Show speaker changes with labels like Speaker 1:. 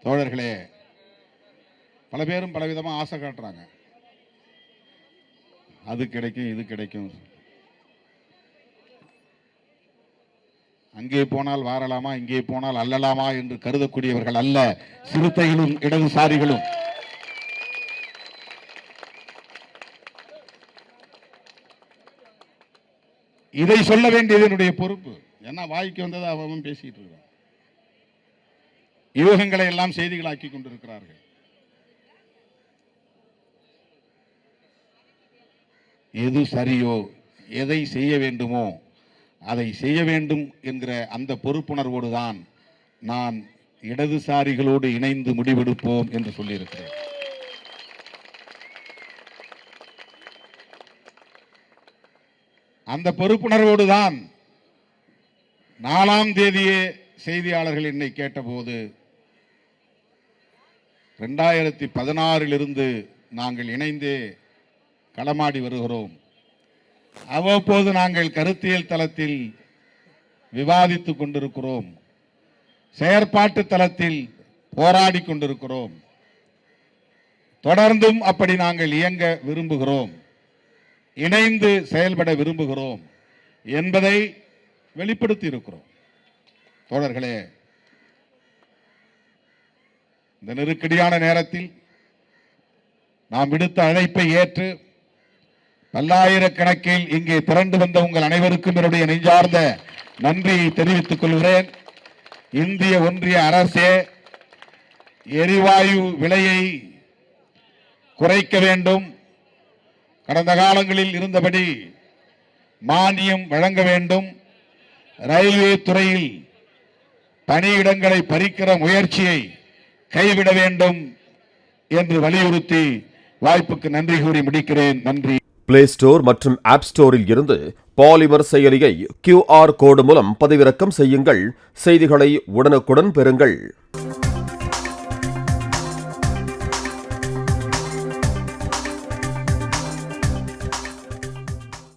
Speaker 1: தோழர்களே, பல பேரும் பலவிதமாக ஆசை காட்டுறாங்க. அது கிடைக்கும், இது கிடைக்கும், அங்கே போனால் வாரலாமா, இங்கே போனால் அல்லலாமா என்று கருதக்கூடியவர்கள் அல்ல சிறுத்தைகளும் இடதுசாரிகளும். இதை சொல்ல வேண்டியது என்னுடைய பொறுப்பு. ஏன்னா வாய்க்கு வந்ததை அவன் பேசிட்டு இருக்கான். யூகங்களை எல்லாம் செய்திகளாக்கி கொண்டிருக்கிறார்கள். எது சரியோ, எதை செய்ய வேண்டுமோ அதை செய்ய வேண்டும் என்கிற அந்த பொறுப்புணர்வோடு தான் நான் இடதுசாரிகளோடு இணைந்து முடிவெடுப்போம் என்று சொல்லியிருக்கிறேன். அந்த பொறுப்புணர்வோடு தான் 4ஆம் தேதியே செய்தியாளர்கள் என்னை கேட்டபோது 2016 நாங்கள் இணைந்தே களமாடி வருகிறோம். அவ்வப்போது நாங்கள் கருத்தியல் தளத்தில் விவாதித்துக் கொண்டிருக்கிறோம், செயற்பாட்டு தளத்தில் போராடி கொண்டிருக்கிறோம். தொடர்ந்தும் அப்படி நாங்கள் இயங்க விரும்புகிறோம், இணைந்து செயல்பட விரும்புகிறோம் என்பதை வெளிப்படுத்தி இருக்கிறோம். தோழர்களே, இந்த நெருக்கடியான நேரத்தில் நாம் விடுத்த அழைப்பை ஏற்று பல்லாயிரக்கணக்கில் இங்கே திரண்டு வந்த உங்கள் அனைவருக்கும் என்னுடைய நெஞ்சார்ந்த நன்றியை தெரிவித்துக் கொள்கிறேன். இந்திய ஒன்றிய அரசே எரிவாயு விலையை குறைக்க வேண்டும், கடந்த காலங்களில் இருந்தபடி மானியம் வழங்க வேண்டும், ரயில்வே துறையில் பணியிடங்களை பறிக்கிற முயற்சியை கைவிட வேண்டும் என்று வலியுறுத்தி வாய்ப்புக்கு நன்றி கூறி முடிக்கிறேன். நன்றி.
Speaker 2: பிளே ஸ்டோர் மற்றும் ஆப் ஸ்டோரில் இருந்து பாலிமர் செயலியை QR கோடு மூலம் பதிவிறக்கம் செய்யுங்கள். செய்திகளை உடனுக்குடன் பெறுங்கள்.